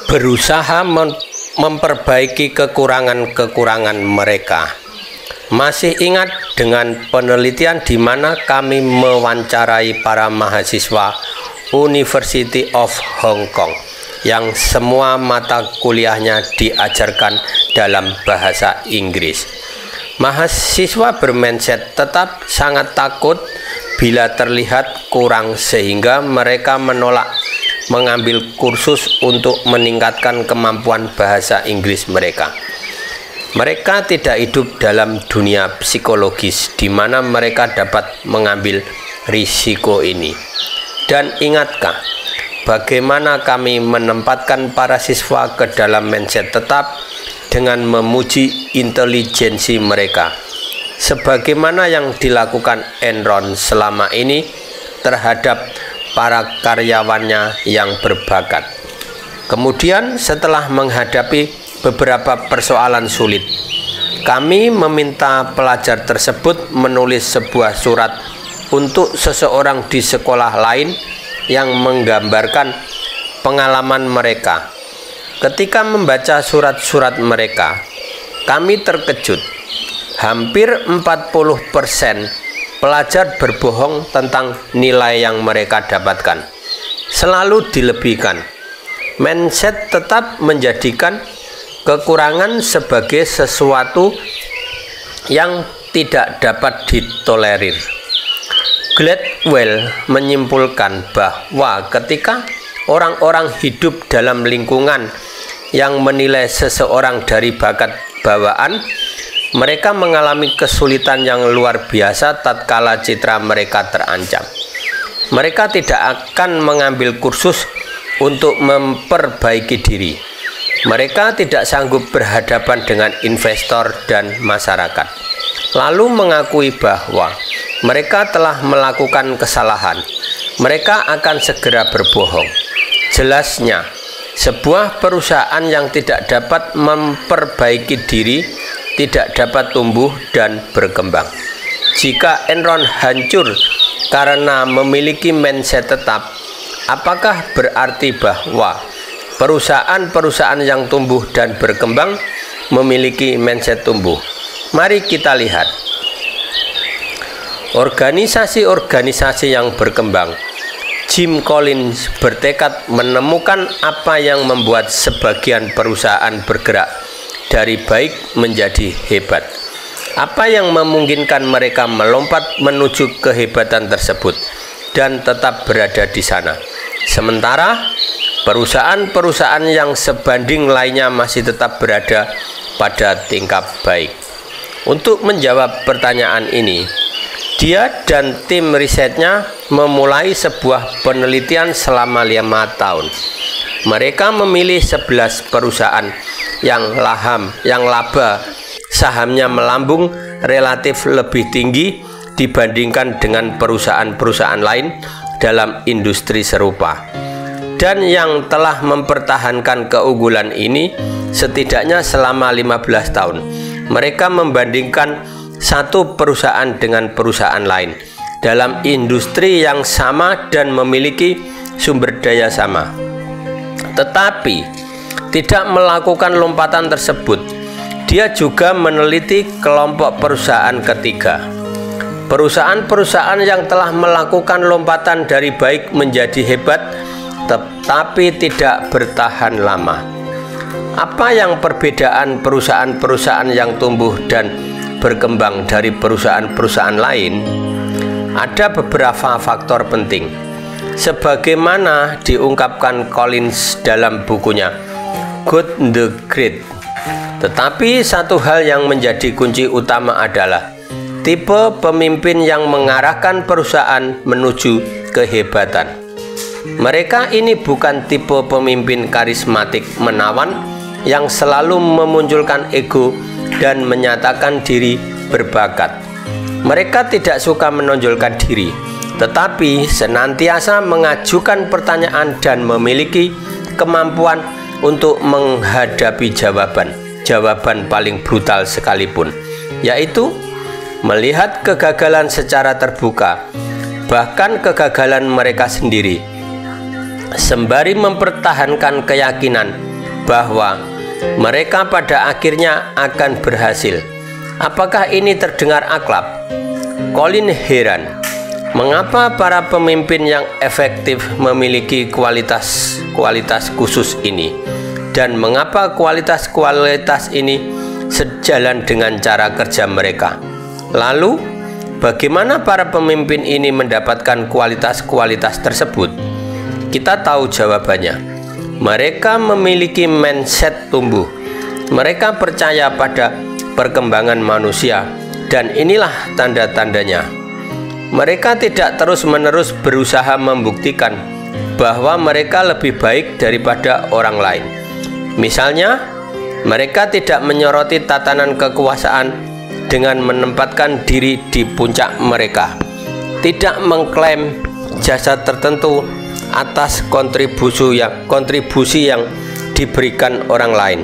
berusaha memperbaiki kekurangan-kekurangan mereka. Masih ingat dengan penelitian di mana kami mewawancarai para mahasiswa University of Hong Kong yang semua mata kuliahnya diajarkan dalam bahasa Inggris. Mahasiswa bermindset tetap sangat takut bila terlihat kurang sehingga mereka menolak mengambil kursus untuk meningkatkan kemampuan bahasa Inggris mereka. Mereka tidak hidup dalam dunia psikologis di mana mereka dapat mengambil risiko ini. Dan ingatkah bagaimana kami menempatkan para siswa ke dalam mindset tetap dengan memuji intelijensi mereka, sebagaimana yang dilakukan Enron selama ini terhadap para karyawannya yang berbakat. Kemudian setelah menghadapi beberapa persoalan sulit, kami meminta pelajar tersebut menulis sebuah surat untuk seseorang di sekolah lain yang menggambarkan pengalaman mereka. Ketika membaca surat-surat mereka, kami terkejut. Hampir 40% pelajar berbohong tentang nilai yang mereka dapatkan. Selalu dilebihkan. Mindset tetap menjadikan kekurangan sebagai sesuatu yang tidak dapat ditolerir. Gladwell menyimpulkan bahwa ketika orang-orang hidup dalam lingkungan yang menilai seseorang dari bakat bawaan, mereka mengalami kesulitan yang luar biasa tatkala citra mereka terancam. Mereka tidak akan mengambil kursus untuk memperbaiki diri. Mereka tidak sanggup berhadapan dengan investor dan masyarakat, lalu mengakui bahwa mereka telah melakukan kesalahan. Mereka akan segera berbohong. Jelasnya, sebuah perusahaan yang tidak dapat memperbaiki diri tidak dapat tumbuh dan berkembang. Jika Enron hancur karena memiliki mindset tetap, apakah berarti bahwa perusahaan-perusahaan yang tumbuh dan berkembang memiliki mindset tumbuh? Mari kita lihat. Organisasi-organisasi yang berkembang. Jim Collins bertekad menemukan apa yang membuat sebagian perusahaan bergerak dari baik menjadi hebat. Apa yang memungkinkan mereka melompat menuju kehebatan tersebut dan tetap berada di sana. Sementara perusahaan-perusahaan yang sebanding lainnya masih tetap berada pada tingkat baik. Untuk menjawab pertanyaan ini, dia dan tim risetnya memulai sebuah penelitian selama 5 tahun. Mereka memilih 11 perusahaan yang laba sahamnya melambung relatif lebih tinggi dibandingkan dengan perusahaan-perusahaan lain dalam industri serupa, dan yang telah mempertahankan keunggulan ini setidaknya selama 15 tahun. Mereka membandingkan satu perusahaan dengan perusahaan lain dalam industri yang sama dan memiliki sumber daya sama, tetapi tidak melakukan lompatan tersebut. Dia juga meneliti kelompok perusahaan ketiga, perusahaan-perusahaan yang telah melakukan lompatan dari baik menjadi hebat tetapi tidak bertahan lama. Apa yang perbedaan perusahaan-perusahaan yang tumbuh dan berkembang dari perusahaan-perusahaan lain? Ada beberapa faktor penting, sebagaimana diungkapkan Collins dalam bukunya Good the Great. Tetapi satu hal yang menjadi kunci utama adalah tipe pemimpin yang mengarahkan perusahaan menuju kehebatan. Mereka ini bukan tipe pemimpin karismatik menawan yang selalu memunculkan ego dan menyatakan diri berbakat. Mereka tidak suka menonjolkan diri, tetapi senantiasa mengajukan pertanyaan dan memiliki kemampuan untuk menghadapi jawaban paling brutal sekalipun, yaitu melihat kegagalan secara terbuka, bahkan kegagalan mereka sendiri, sembari mempertahankan keyakinan bahwa mereka pada akhirnya akan berhasil. Apakah ini terdengar akrab? Colin heran, mengapa para pemimpin yang efektif memiliki kualitas khusus ini, dan mengapa kualitas ini sejalan dengan cara kerja mereka. Lalu, bagaimana para pemimpin ini mendapatkan kualitas tersebut? Kita tahu jawabannya. Mereka memiliki mindset tumbuh. Mereka percaya pada perkembangan manusia, dan inilah tanda-tandanya. Mereka tidak terus-menerus berusaha membuktikan bahwa mereka lebih baik daripada orang lain. Misalnya, mereka tidak menyoroti tatanan kekuasaan dengan menempatkan diri di puncak mereka, tidak mengklaim jasa tertentu atas kontribusi yang diberikan orang lain,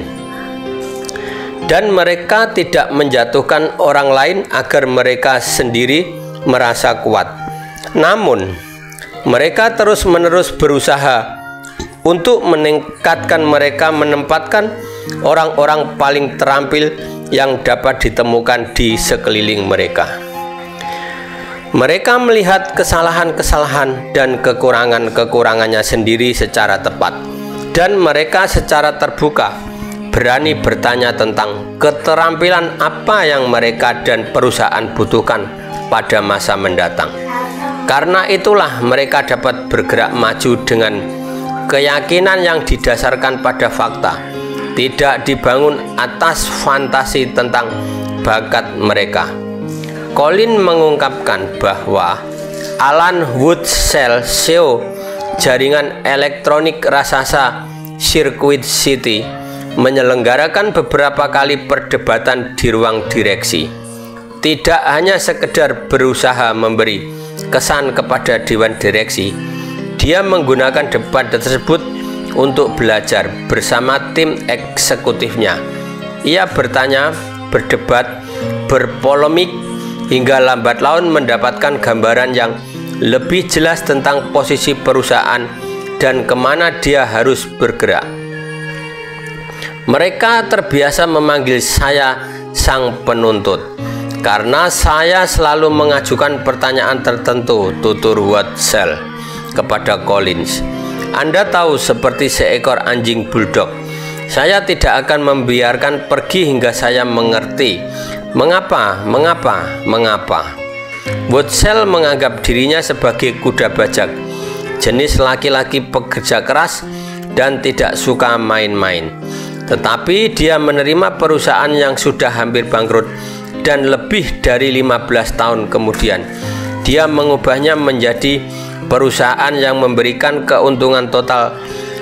dan mereka tidak menjatuhkan orang lain agar mereka sendiri merasa kuat. Namun, mereka terus-menerus berusaha untuk menempatkan orang-orang paling terampil yang dapat ditemukan di sekeliling mereka. Mereka melihat kesalahan-kesalahan dan kekurangannya sendiri secara tepat, dan mereka secara terbuka berani bertanya tentang keterampilan apa yang mereka dan perusahaan butuhkan pada masa mendatang. Karena itulah mereka dapat bergerak maju dengan keyakinan yang didasarkan pada fakta, tidak dibangun atas fantasi tentang bakat mereka. Colin mengungkapkan bahwa Alan Woodsell, CEO jaringan elektronik raksasa Circuit City, menyelenggarakan beberapa kali perdebatan di ruang direksi. Tidak hanya sekedar berusaha memberi kesan kepada dewan direksi, dia menggunakan debat tersebut untuk belajar bersama tim eksekutifnya. Ia bertanya, berdebat, berpolemik, hingga lambat laun mendapatkan gambaran yang lebih jelas tentang posisi perusahaan dan kemana dia harus bergerak. Mereka terbiasa memanggil saya sang penuntut, karena saya selalu mengajukan pertanyaan tertentu, tutur Woodsell kepada Collins. Anda tahu, seperti seekor anjing bulldog, saya tidak akan membiarkan pergi hingga saya mengerti mengapa. Woodsell menganggap dirinya sebagai kuda bajak, jenis laki-laki pekerja keras dan tidak suka main-main. Tetapi dia menerima perusahaan yang sudah hampir bangkrut, dan lebih dari 15 tahun kemudian dia mengubahnya menjadi perusahaan yang memberikan keuntungan total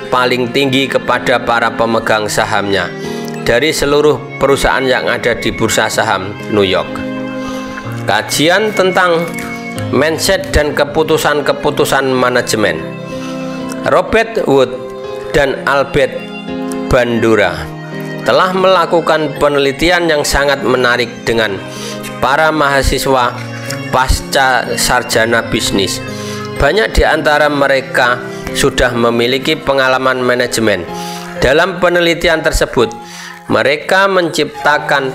paling tinggi kepada para pemegang sahamnya dari seluruh perusahaan yang ada di bursa saham New York. Kajian tentang mindset dan keputusan-keputusan manajemen. Robert Wood dan Albert Bandura telah melakukan penelitian yang sangat menarik dengan para mahasiswa pasca sarjana bisnis. Banyak di antara mereka sudah memiliki pengalaman manajemen. Dalam penelitian tersebut, mereka menciptakan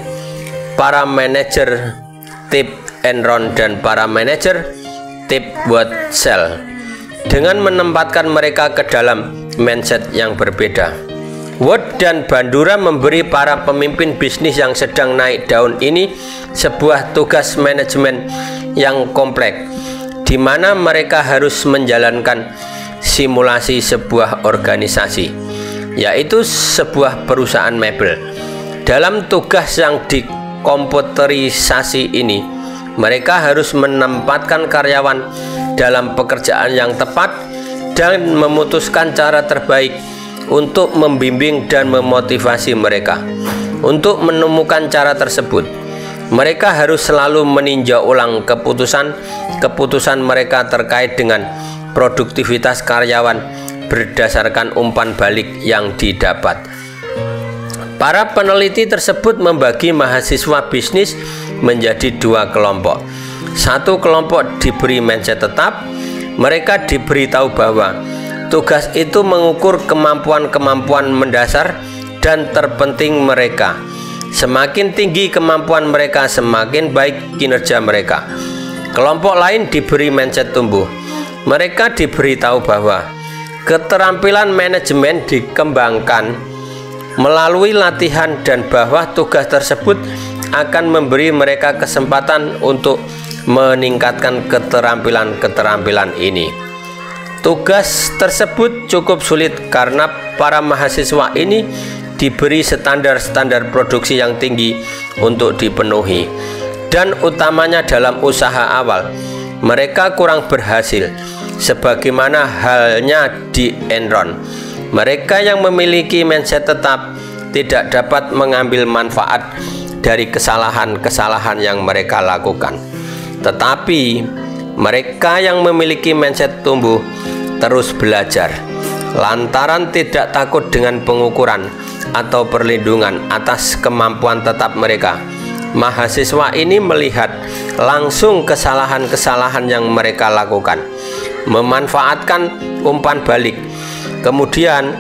para manajer tip Enron dan para manajer tip Woodsell dengan menempatkan mereka ke dalam mindset yang berbeda. Wood dan Bandura memberi para pemimpin bisnis yang sedang naik daun ini sebuah tugas manajemen yang kompleks, di mana mereka harus menjalankan simulasi sebuah organisasi, yaitu sebuah perusahaan mebel. Dalam tugas yang dikomputerisasi ini, mereka harus menempatkan karyawan dalam pekerjaan yang tepat dan memutuskan cara terbaik untuk membimbing dan memotivasi mereka. Untuk menemukan cara tersebut, mereka harus selalu meninjau ulang keputusan mereka terkait dengan produktivitas karyawan berdasarkan umpan balik yang didapat. Para peneliti tersebut membagi mahasiswa bisnis menjadi dua kelompok. Satu kelompok diberi mindset tetap. Mereka diberitahu bahwa tugas itu mengukur kemampuan-kemampuan mendasar dan terpenting mereka. Semakin tinggi kemampuan mereka, semakin baik kinerja mereka. Kelompok lain diberi mindset tumbuh. Mereka diberitahu bahwa keterampilan manajemen dikembangkan melalui latihan dan bahwa tugas tersebut akan memberi mereka kesempatan untuk meningkatkan keterampilan-keterampilan ini. Tugas tersebut cukup sulit karena para mahasiswa ini diberi standar-standar produksi yang tinggi untuk dipenuhi, dan utamanya dalam usaha awal mereka kurang berhasil, sebagaimana halnya di Enron. Mereka yang memiliki mindset tetap tidak dapat mengambil manfaat dari kesalahan-kesalahan yang mereka lakukan. Tetapi mereka yang memiliki mindset tumbuh terus belajar lantaran tidak takut dengan pengukuran atau perlindungan atas kemampuan tetap mereka. Mahasiswa ini melihat langsung kesalahan-kesalahan yang mereka lakukan, memanfaatkan umpan balik, kemudian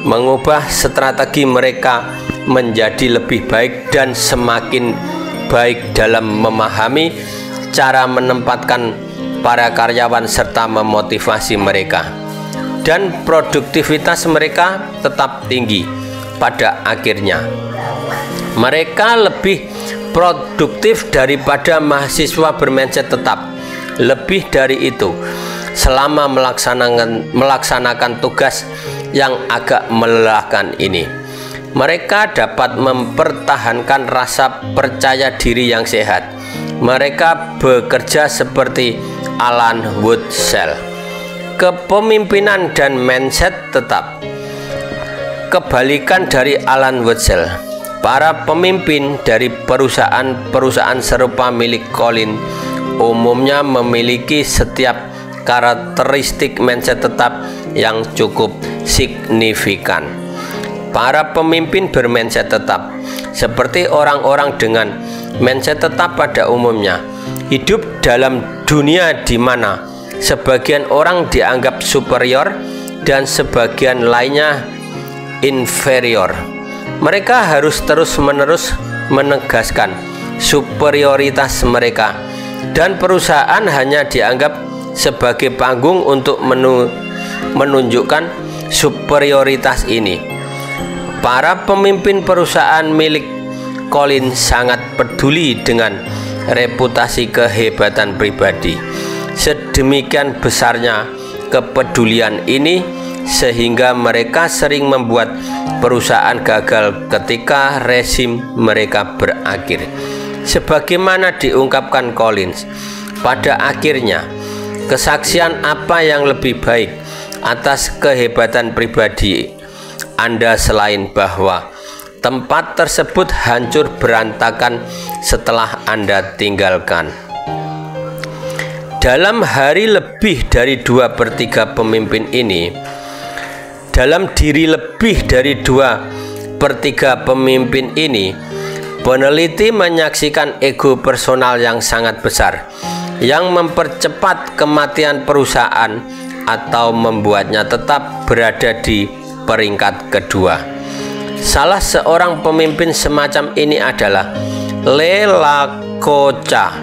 mengubah strategi mereka menjadi lebih baik dan semakin baik dalam memahami cara menempatkan para karyawan serta memotivasi mereka, dan produktivitas mereka tetap tinggi. Pada akhirnya mereka lebih produktif daripada mahasiswa bermindset tetap. Lebih dari itu, selama melaksanakan tugas yang agak melelahkan ini, mereka dapat mempertahankan rasa percaya diri yang sehat. Mereka bekerja seperti Alan Wurtzel. Kepemimpinan dan mindset tetap. Kebalikan dari Alan Wurtzel, para pemimpin dari perusahaan-perusahaan serupa milik Collins umumnya memiliki setiap karakteristik mindset tetap yang cukup signifikan. Para pemimpin bermindset tetap, seperti orang-orang dengan mindset tetap pada umumnya, hidup dalam dunia di mana sebagian orang dianggap superior dan sebagian lainnya inferior. Mereka harus terus-menerus menegaskan superioritas mereka, dan perusahaan hanya dianggap sebagai panggung untuk menunjukkan superioritas ini. Para pemimpin perusahaan milik Collins sangat peduli dengan reputasi kehebatan pribadi. Sedemikian besarnya kepedulian ini sehingga mereka sering membuat perusahaan gagal ketika rezim mereka berakhir. Sebagaimana diungkapkan Collins, pada akhirnya kesaksian apa yang lebih baik atas kehebatan pribadi Anda selain bahwa tempat tersebut hancur berantakan setelah Anda tinggalkan. Dalam hari lebih dari 2/3 pemimpin ini, dalam diri lebih dari 2/3 pemimpin ini, peneliti menyaksikan ego personal yang sangat besar yang mempercepat kematian perusahaan atau membuatnya tetap berada di peringkat kedua. Salah seorang pemimpin semacam ini adalah Le Lacocha,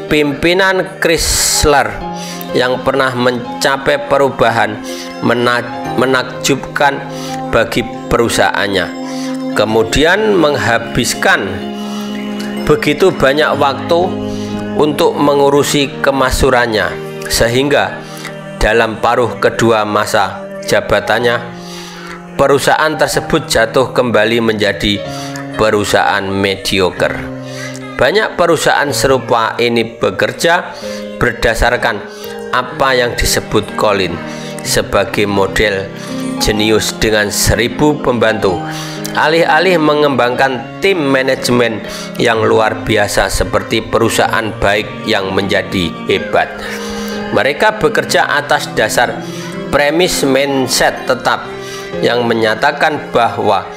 pimpinan Chrysler yang pernah mencapai perubahan menakjubkan bagi perusahaannya, kemudian menghabiskan begitu banyak waktu untuk mengurusi kemakmurannya, sehingga dalam paruh kedua masa jabatannya perusahaan tersebut jatuh kembali menjadi perusahaan mediocre. Banyak perusahaan serupa ini bekerja berdasarkan apa yang disebut Collins sebagai model jenius dengan 1000 pembantu, alih-alih mengembangkan tim manajemen yang luar biasa seperti perusahaan baik yang menjadi hebat. Mereka bekerja atas dasar premis mindset tetap yang menyatakan bahwa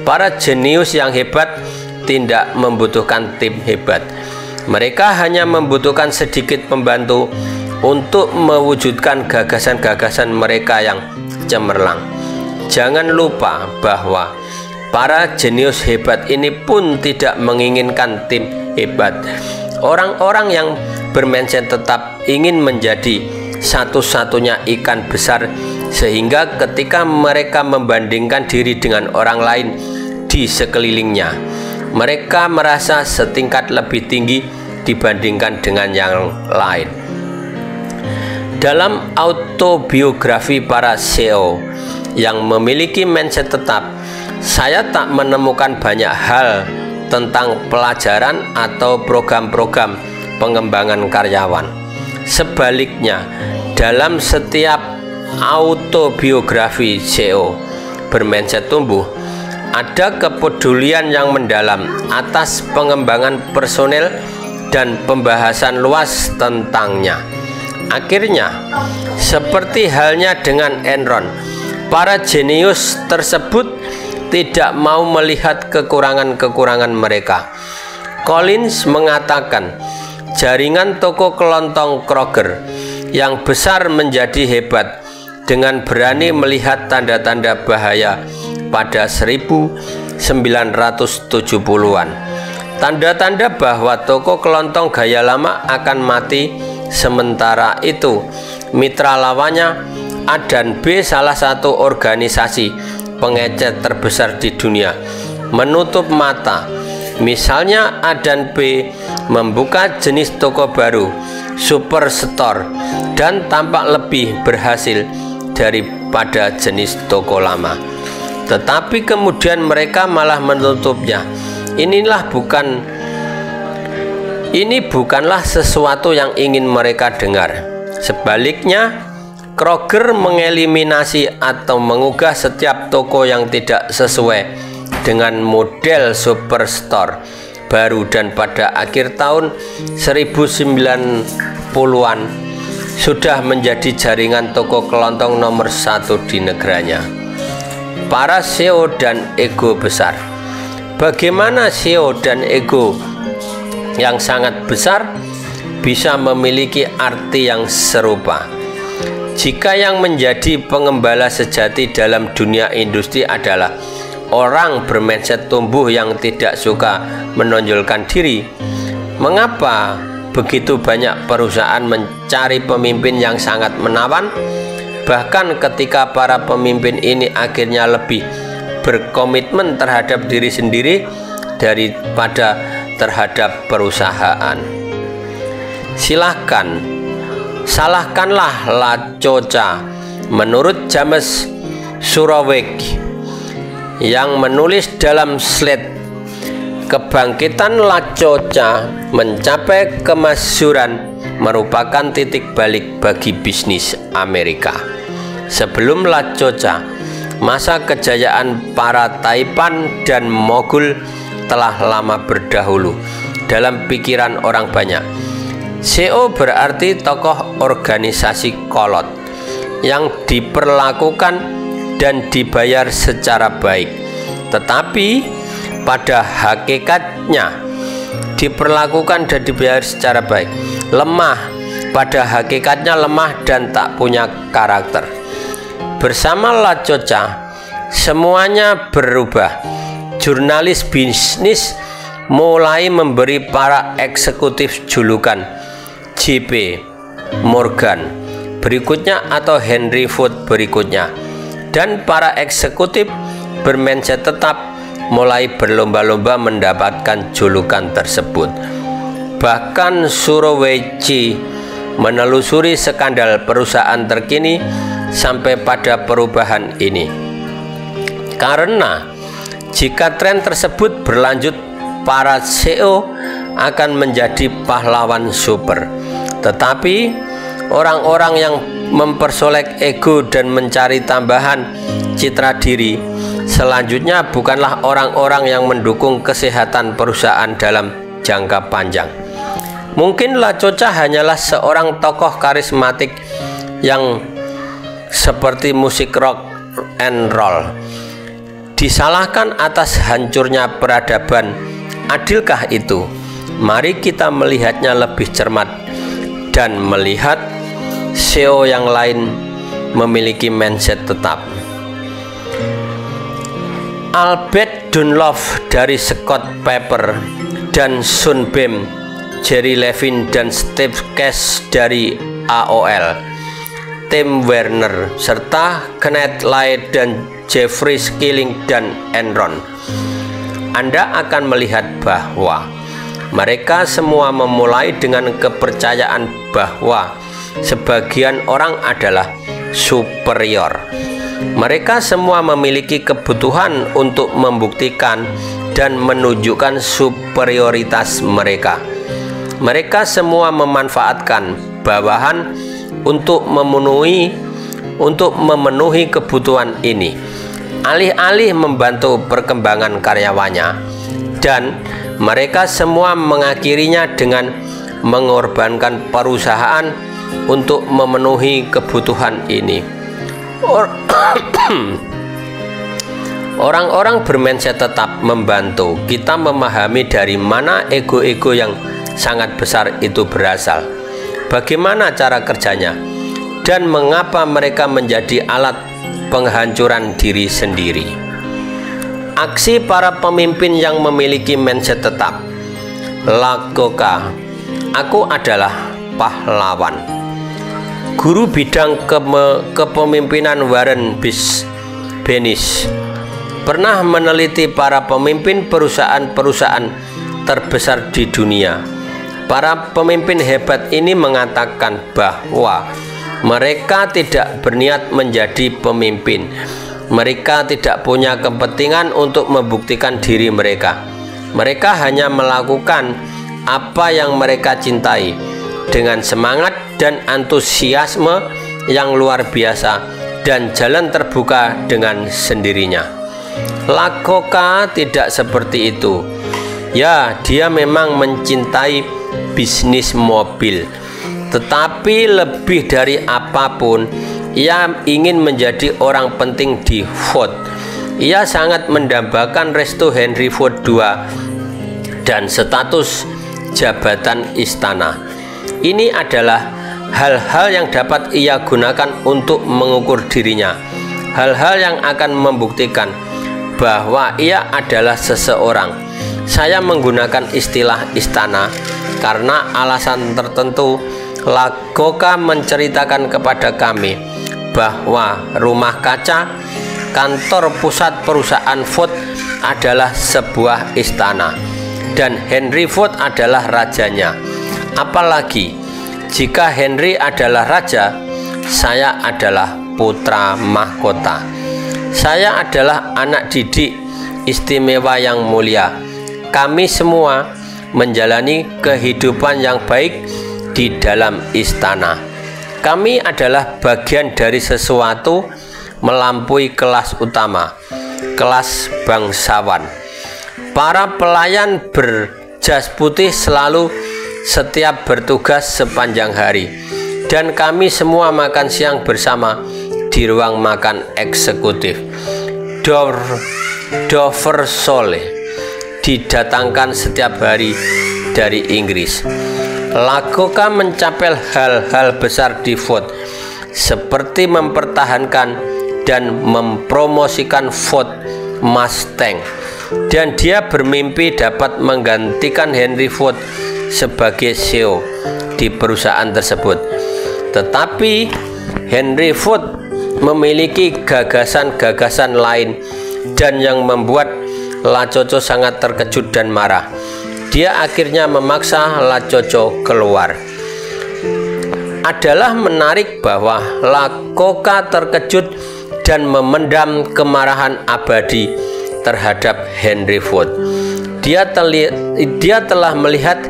para jenius yang hebat tidak membutuhkan tim hebat. Mereka hanya membutuhkan sedikit pembantu untuk mewujudkan gagasan-gagasan mereka yang cemerlang. jangan lupa bahwa para jenius hebat ini pun tidak menginginkan tim hebat. Orang-orang yang bermindset tetap ingin menjadi satu-satunya ikan besar, sehingga ketika mereka membandingkan diri dengan orang lain di sekelilingnya, mereka merasa setingkat lebih tinggi dibandingkan dengan yang lain. Dalam autobiografi para CEO yang memiliki mindset tetap, saya tak menemukan banyak hal tentang pelajaran atau program-program pengembangan karyawan. Sebaliknya, dalam setiap autobiografi CEO bermindset tumbuh, ada kepedulian yang mendalam atas pengembangan personel dan pembahasan luas tentangnya. Akhirnya, seperti halnya dengan Enron, para jenius tersebut tidak mau melihat kekurangan-kekurangan mereka. Collins mengatakan, jaringan toko kelontong Kroger yang besar menjadi hebat dengan berani melihat tanda-tanda bahaya pada 1970-an. Tanda-tanda bahwa toko kelontong gaya lama akan mati. Sementara itu, mitra lawannya A dan B, salah satu organisasi pengecer terbesar di dunia, menutup mata. Misalnya A dan B membuka jenis toko baru, superstore, dan tampak lebih berhasil daripada jenis toko lama. Tetapi kemudian mereka malah menutupnya. Ini bukanlah sesuatu yang ingin mereka dengar. Sebaliknya, Kroger mengeliminasi atau mengubah setiap toko yang tidak sesuai dengan model superstore baru, dan pada akhir tahun 1990-an sudah menjadi jaringan toko kelontong nomor 1 di negaranya. Para CEO dan ego besar. Bagaimana CEO dan ego yang sangat besar bisa memiliki arti yang serupa? Jika yang menjadi pengembala sejati dalam dunia industri adalah orang bermindset tumbuh yang tidak suka menonjolkan diri, mengapa begitu banyak perusahaan mencari pemimpin yang sangat menawan? Bahkan ketika para pemimpin ini akhirnya lebih berkomitmen terhadap diri sendiri daripada terhadap perusahaan. Salahkanlah Lacoca. Menurut James Surowiecki yang menulis dalam Slate, kebangkitan Lacoca mencapai kemasyhuran merupakan titik balik bagi bisnis Amerika. Sebelum Lacoca, masa kejayaan para Taipan dan Mogul telah lama berdahulu dalam pikiran orang banyak. CEO berarti tokoh organisasi kolot yang diperlakukan dan dibayar secara baik, tetapi pada hakikatnya diperlakukan dan dibayar secara baik. Pada hakikatnya lemah dan tak punya karakter. Bersama Lacoca, semuanya berubah. Jurnalis bisnis mulai memberi para eksekutif julukan JP Morgan berikutnya atau Henry Ford berikutnya, dan para eksekutif bermindset tetap mulai berlomba-lomba mendapatkan julukan tersebut. Bahkan Surowiecki menelusuri skandal perusahaan terkini sampai pada perubahan ini. Karena jika tren tersebut berlanjut, para CEO akan menjadi pahlawan super. Tetapi orang-orang yang mempersolek ego dan mencari tambahan citra diri selanjutnya bukanlah orang-orang yang mendukung kesehatan perusahaan dalam jangka panjang. Mungkin Lacoca hanyalah seorang tokoh karismatik yang seperti musik rock and roll, disalahkan atas hancurnya peradaban. Adilkah itu? Mari kita melihatnya lebih cermat dan melihat CEO yang lain memiliki mindset tetap. Albert Dunlop dari Scott Pepper dan Sunbeam, Jerry Levin dan Steve Cash dari AOL, Tim Werner, serta Kenneth Light dan Jeffrey Skilling dan Enron. Anda akan melihat bahwa mereka semua memulai dengan kepercayaan bahwa sebagian orang adalah superior. Mereka semua memiliki kebutuhan untuk membuktikan dan menunjukkan superioritas mereka. Mereka semua memanfaatkan bawahan untuk memenuhi kebutuhan ini, alih-alih membantu perkembangan karyawannya, dan mereka semua mengakhirinya dengan mengorbankan perusahaan untuk memenuhi kebutuhan ini. Orang-orang bermindset tetap membantu kita memahami dari mana ego-ego yang sangat besar itu berasal, bagaimana cara kerjanya, dan mengapa mereka menjadi alat penghancuran diri sendiri. Aksi para pemimpin yang memiliki mindset tetap. Lakota, aku adalah pahlawan. Guru bidang kepemimpinan Warren Bennis pernah meneliti para pemimpin perusahaan-perusahaan terbesar di dunia. Para pemimpin hebat ini mengatakan bahwa mereka tidak berniat menjadi pemimpin. Mereka tidak punya kepentingan untuk membuktikan diri mereka. Mereka hanya melakukan apa yang mereka cintai dengan semangat dan antusiasme yang luar biasa, dan jalan terbuka dengan sendirinya. Lakota tidak seperti itu. Ya, dia memang mencintai bisnis mobil, tetapi lebih dari apapun, ia ingin menjadi orang penting di Ford. Ia sangat mendambakan restu Henry Ford II dan status jabatan istana. Ini adalah hal-hal yang dapat ia gunakan untuk mengukur dirinya, hal-hal yang akan membuktikan bahwa ia adalah seseorang. Saya menggunakan istilah istana karena alasan tertentu. Lakota menceritakan kepada kami bahwa rumah kaca, kantor pusat perusahaan Ford, adalah sebuah istana, dan Henry Ford adalah rajanya. Apalagi jika Henry adalah raja, saya adalah putra mahkota. Saya adalah anak didik istimewa yang mulia. Kami semua menjalani kehidupan yang baik di dalam istana. Kami adalah bagian dari sesuatu melampaui kelas utama, kelas bangsawan. Para pelayan berjas putih selalu setiap bertugas sepanjang hari, dan kami semua makan siang bersama di ruang makan eksekutif. Dover Sole didatangkan setiap hari dari Inggris. Lakota mencapai hal-hal besar di Ford, seperti mempertahankan dan mempromosikan Ford Mustang, dan dia bermimpi dapat menggantikan Henry Ford sebagai CEO di perusahaan tersebut. Tetapi Henry Ford memiliki gagasan-gagasan lain, dan yang membuat Lacoco sangat terkejut dan marah. Dia akhirnya memaksa Lacoco keluar. Adalah menarik bahwa Lakota terkejut dan memendam kemarahan abadi terhadap Henry Ford. Dia telah melihat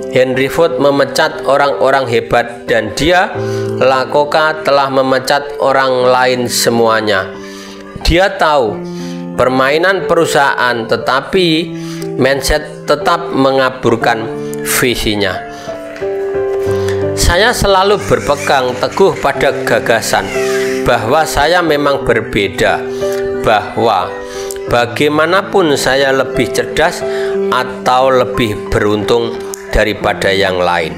Henry Ford memecat orang-orang hebat, dan dia, Lakota, telah memecat orang lain semuanya. Dia tahu permainan perusahaan, tetapi mindset tetap mengaburkan visinya. Saya selalu berpegang teguh pada gagasan bahwa saya memang berbeda, bahwa bagaimanapun saya lebih cerdas atau lebih beruntung daripada yang lain.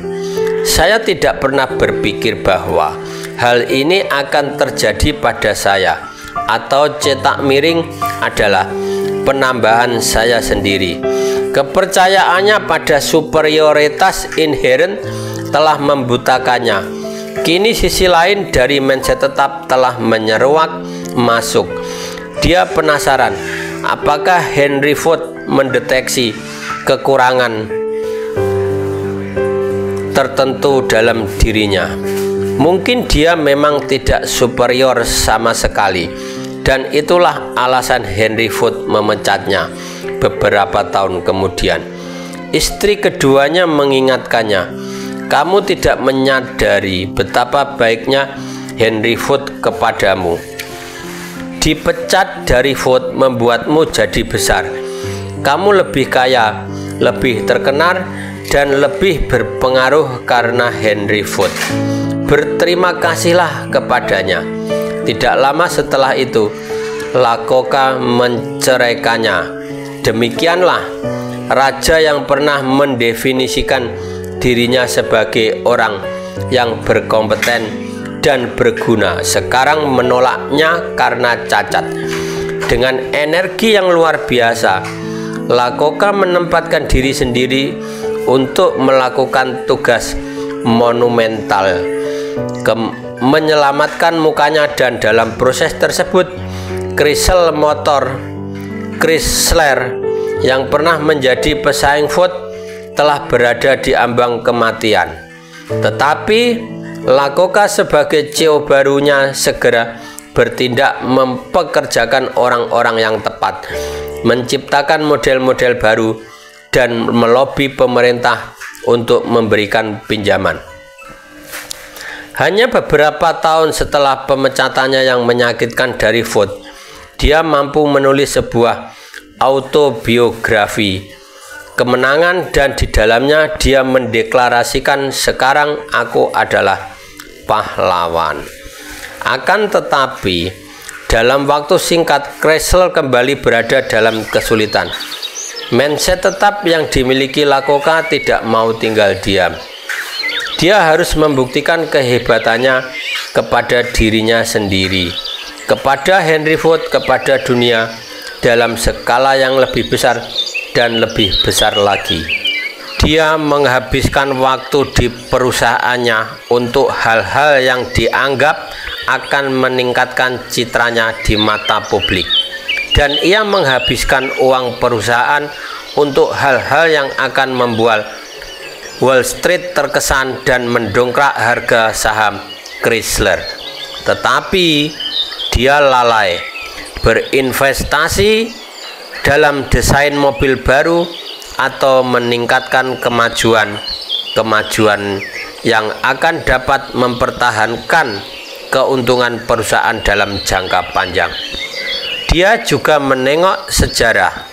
Saya tidak pernah berpikir bahwa hal ini akan terjadi pada saya, atau cetak miring adalah penambahan saya sendiri. Kepercayaannya pada superioritas inherent telah membutakannya. Kini sisi lain dari mindset tetap telah menyeruak masuk. Dia penasaran apakah Henry Ford mendeteksi kekurangan tertentu dalam dirinya. Mungkin dia memang tidak superior sama sekali, dan itulah alasan Henry Ford memecatnya beberapa tahun kemudian. Istri keduanya mengingatkannya, "Kamu tidak menyadari betapa baiknya Henry Ford kepadamu. Dipecat dari Ford membuatmu jadi besar. Kamu lebih kaya, lebih terkenal, dan lebih berpengaruh karena Henry Ford. Berterima kasihlah kepadanya." Tidak lama setelah itu, Lakota menceraikannya. Demikianlah raja yang pernah mendefinisikan dirinya sebagai orang yang berkompeten dan berguna sekarang menolaknya karena cacat. Dengan energi yang luar biasa, Lakota menempatkan diri sendiri untuk melakukan tugas monumental, menyelamatkan mukanya, dan dalam proses tersebut Chrysler yang pernah menjadi pesaing Ford telah berada di ambang kematian. Tetapi Lakota sebagai CEO barunya segera bertindak mempekerjakan orang-orang yang tepat, menciptakan model-model baru, dan melobi pemerintah untuk memberikan pinjaman. Hanya beberapa tahun setelah pemecatannya yang menyakitkan dari Ford, dia mampu menulis sebuah autobiografi kemenangan, dan di dalamnya dia mendeklarasikan, "Sekarang aku adalah pahlawan." Akan tetapi, dalam waktu singkat Chrysler kembali berada dalam kesulitan. Mindset tetap yang dimiliki Lakota tidak mau tinggal diam. Dia harus membuktikan kehebatannya kepada dirinya sendiri, kepada Henry Ford, kepada dunia dalam skala yang lebih besar dan lebih besar lagi. Dia menghabiskan waktu di perusahaannya untuk hal-hal yang dianggap akan meningkatkan citranya di mata publik, dan ia menghabiskan uang perusahaan untuk hal-hal yang akan membuat Wall Street terkesan dan mendongkrak harga saham Chrysler. Tetapi dia lalai berinvestasi dalam desain mobil baru atau meningkatkan kemajuan yang akan dapat mempertahankan keuntungan perusahaan dalam jangka panjang. Dia juga menengok sejarah.